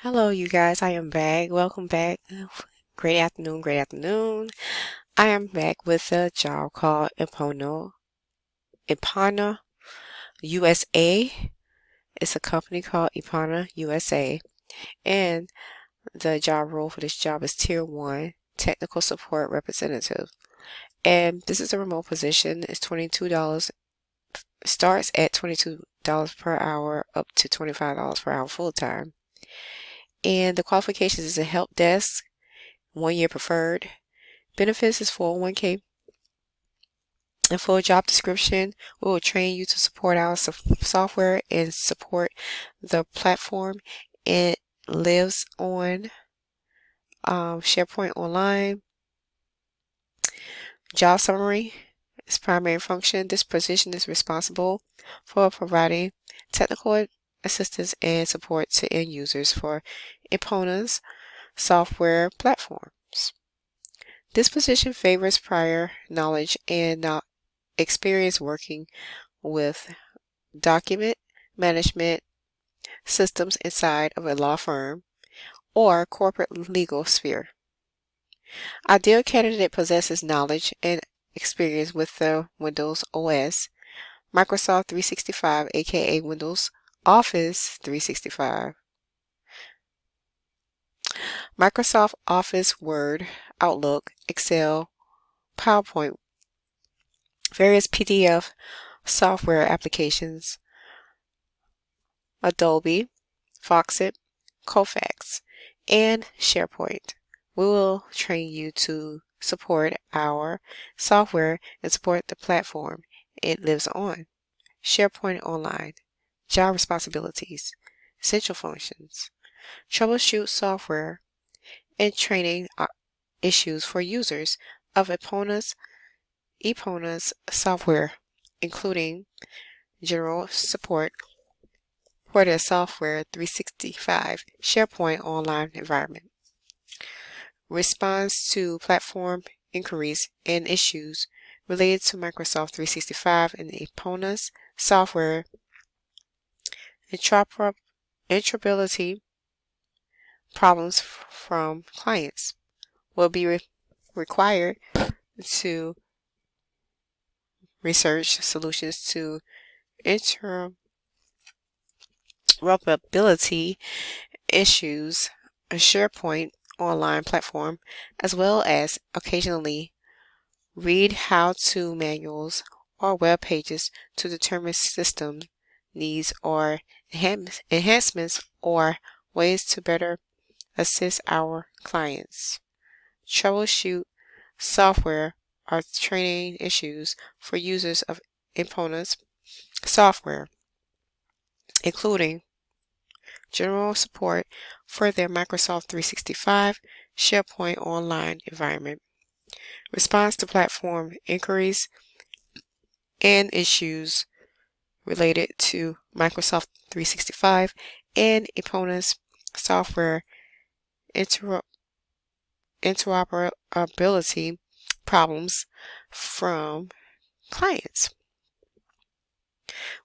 Hello, you guys. I am back. Welcome back. Great afternoon. Great afternoon. I am back with a job called Epona USA. It's a company called Epona USA, and the job role for this job is Tier 1 Technical Support Representative. And this is a remote position. It's $22. Starts at $22 per hour up to $25 per hour full time. And the qualifications is a help desk, 1 year preferred. Benefits is 401k. And for a job description, we will train you to support our software and support the platform. It lives on SharePoint Online. Job summary is primary function. This position is responsible for providing technical assistance and support to end users for Epona's software platforms. This position favors prior knowledge and experience working with document management systems inside of a law firm or corporate legal sphere. Ideal candidate possesses knowledge and experience with the Windows OS, Microsoft 365, aka Windows Office 365, Microsoft Office Word, Outlook, Excel, PowerPoint, various PDF software applications, Adobe, Foxit, Kofax, and SharePoint. We will train you to support our software and support the platform it lives on. SharePoint Online, job responsibilities, essential functions, troubleshoot software, and training issues for users of Epona's software, including general support for their software 365 SharePoint Online environment. Response to platform inquiries and issues related to Microsoft 365 and Epona's software. Interoperability problems from clients will be required to research solutions to interoperability issues, a SharePoint online platform, as well as occasionally read how-to manuals or web pages to determine system needs or enhancements or ways to better assist our clients. Troubleshoot software or training issues for users of Epona's software, including general support for their Microsoft 365 SharePoint Online environment, response to platform inquiries and issues related to Microsoft 365 and Epona's software interoperability problems from clients.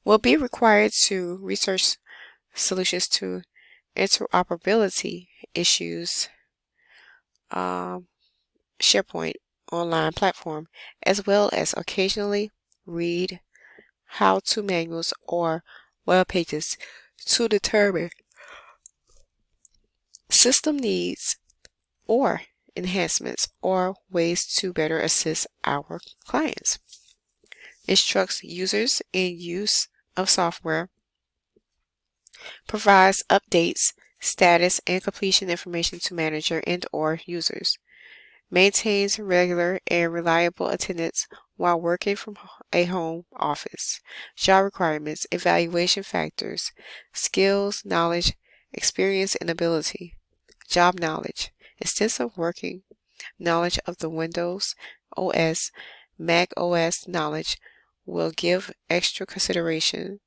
Will be required to research solutions to interoperability issues, SharePoint online platform, as well as occasionally read how-to manuals or web pages to determine system needs or enhancements or ways to better assist our clients. Instructs users in use of software, provides updates, status, and completion information to manager and or users, maintains regular and reliable attendance while working from a home office. Job requirements, evaluation factors, skills, knowledge, experience, and ability. Job knowledge, extensive working knowledge of the Windows OS, Mac OS knowledge will give extra consideration.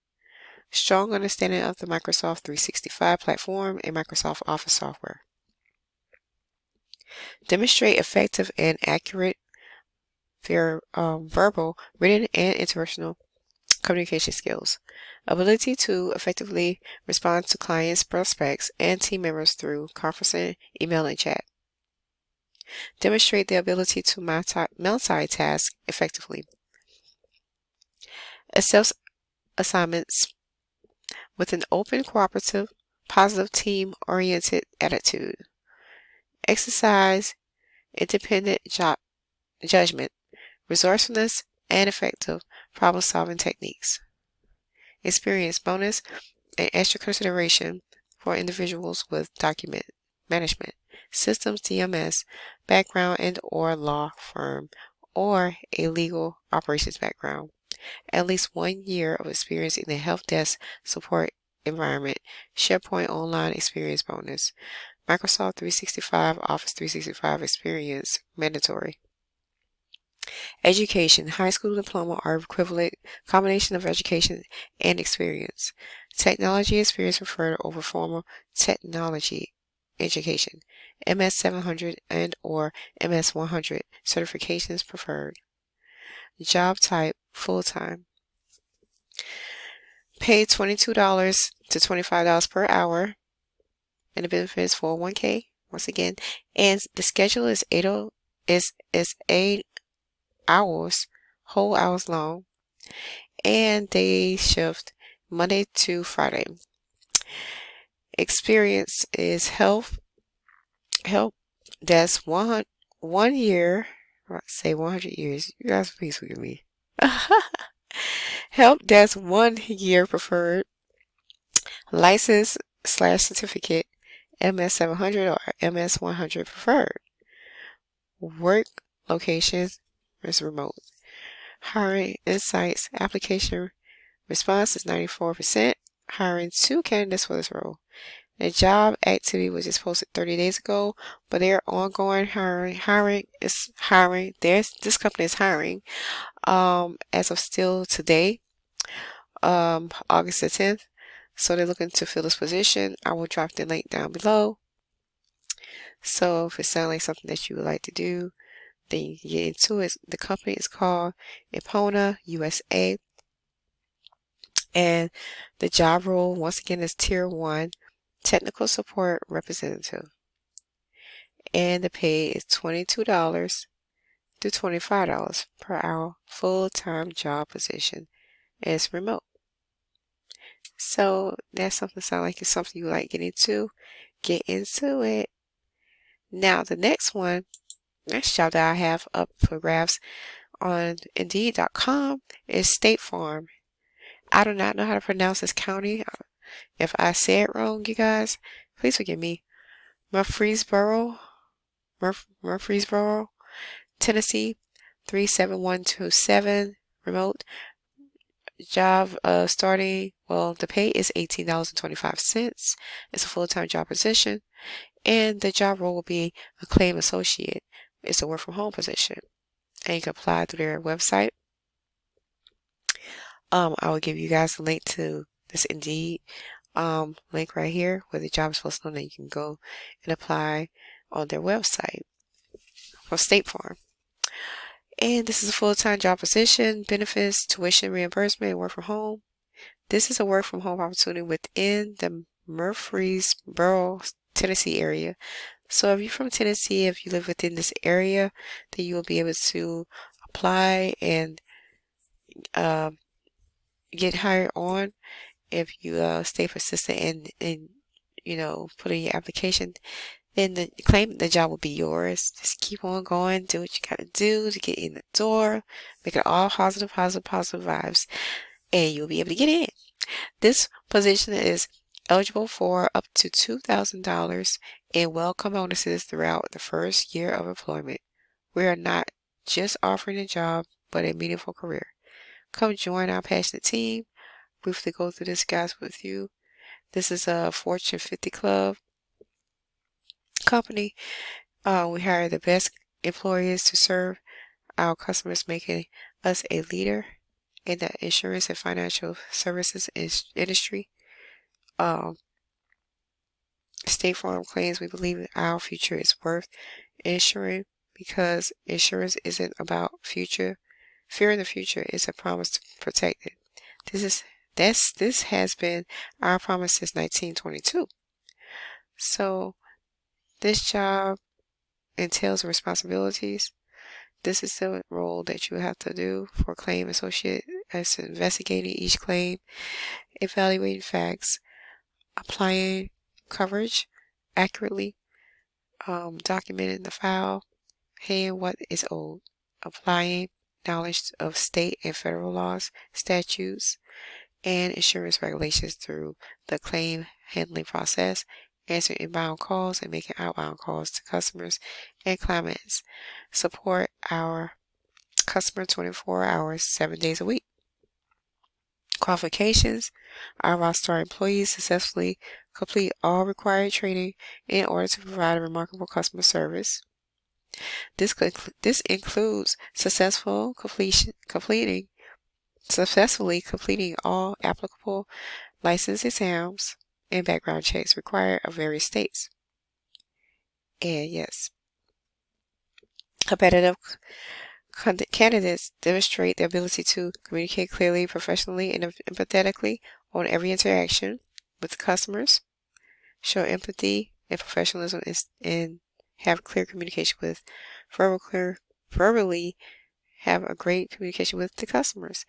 Strong understanding of the Microsoft 365 platform and Microsoft Office software. Demonstrate effective and accurate verbal, written, and interpersonal Communication skills. Ability to effectively respond to clients, prospects, and team members through conferencing, email, and chat. Demonstrate the ability to multitask effectively. Accept assignments with an open, cooperative, positive, team-oriented attitude. Exercise independent judgment, resourcefulness, and effective problem-solving techniques. Experience bonus and extra consideration for individuals with document management, systems DMS, background and/or law firm, or a legal operations background. At least 1 year of experience in the help desk support environment, SharePoint Online experience bonus, Microsoft 365, Office 365 experience mandatory. Education, high school diploma or equivalent, combination of education and experience. Technology experience preferred over formal technology education. MS 700 and or MS 100 certifications preferred. Job type, full-time. Pay $22 to $25 per hour. And the benefits 401k, once again. And the schedule is 8 hours, whole hours long, and day shift Monday to Friday. Experience is help desk 1 year. I say 100 years. You guys please forgive me. Help desk 1 year preferred. License / certificate MS 700 or MS 100 preferred. Work locations is remote. Hiring insights application response is 94%. Hiring 2 candidates for this role. The job activity was just posted 30 days ago, but they're ongoing hiring. This company is hiring as of still today, August the 10th. So they're looking to fill this position. I will drop the link down below. So if it sounds like something that you would like to do, then you can get into it. The company is called Epona USA. And the job role, once again, is Tier 1 Technical Support Representative. And the pay is $22 to $25 per hour, full-time job position. And it's remote. So that's something that sounds like it's something you like getting into. Get into it. Now the next job that I have up for grabs on Indeed.com is State Farm. I do not know how to pronounce this county. If I say it wrong, you guys, please forgive me. Murfreesboro, Tennessee, 37127, remote. Job starting, well, the pay is $18.25. It's a full-time job position. And the job role will be a claim associate. It's a work from home position. And you can apply through their website. I will give you guys a link to this Indeed link right here where the job is posted on, and you can go and apply on their website for State Farm. And this is a full-time job position, benefits, tuition reimbursement, and work from home. This is a work from home opportunity within the Murfreesboro, Tennessee area. So if you're from Tennessee, if you live within this area, then you will be able to apply and get hired on if you stay persistent and put in your application. Then the job will be yours. Just keep on going, do what you gotta do to get in the door, make it all positive vibes, and you'll be able to get in. This position is eligible for up to $2,000 in welcome bonuses throughout the first year of employment. We are not just offering a job, but a meaningful career. Come join our passionate team. Briefly go through this, guys, with you. This is a Fortune 50 Club company. We hire the best employees to serve our customers, making us a leader in the insurance and financial services industry. State Farm claims we believe our future is worth insuring because insurance isn't about future. Fearing the future is a promise to protect it. This has been our promise since 1922. So this job entails responsibilities. This is the role that you have to do for claim associate as investigating each claim, evaluating facts, applying coverage accurately, documenting the file, paying what is owed, applying knowledge of state and federal laws, statutes, and insurance regulations through the claim handling process, answering inbound calls and making outbound calls to customers and clients. Support our customer 24 hours, 7 days a week. Qualifications: our roster employees successfully complete all required training in order to provide a remarkable customer service. This includes successfully completing all applicable license exams and background checks required of various states. And yes, competitive candidates demonstrate the ability to communicate clearly, professionally, and empathetically on every interaction with customers, show empathy and professionalism, and have clear communication with verbally have a great communication with the customers.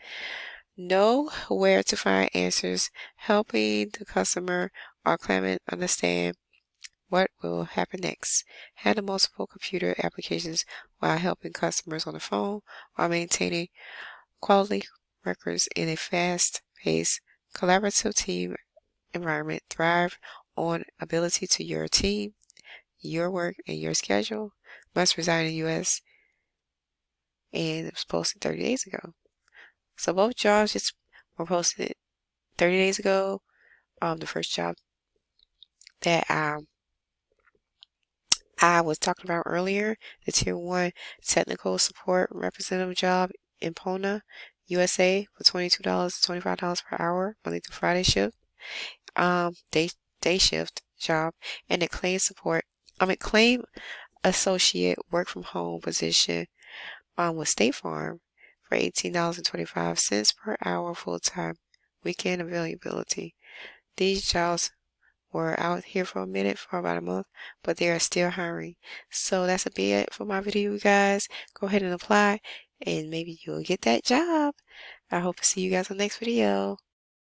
Know where to find answers, helping the customer or claimant understand what will happen next. Handle multiple computer applications while helping customers on the phone while maintaining quality records in a fast-paced, collaborative team environment. Thrive on ability to your team, your work, and your schedule. Must reside in the U.S. and it was posted 30 days ago. So both jobs just were posted 30 days ago. The first job that I was talking about earlier, the Tier 1 Technical Support Representative job in Epona, USA for $22 to $25 per hour, Monday through Friday shift, day shift job, and the claim associate work from home position with State Farm for $18.25 per hour full time, weekend availability. These jobs were out here for a minute, for about a month, but they are still hiring. So that's a bit for my video, you guys. Go ahead and apply, and maybe you'll get that job. I hope to see you guys on the next video.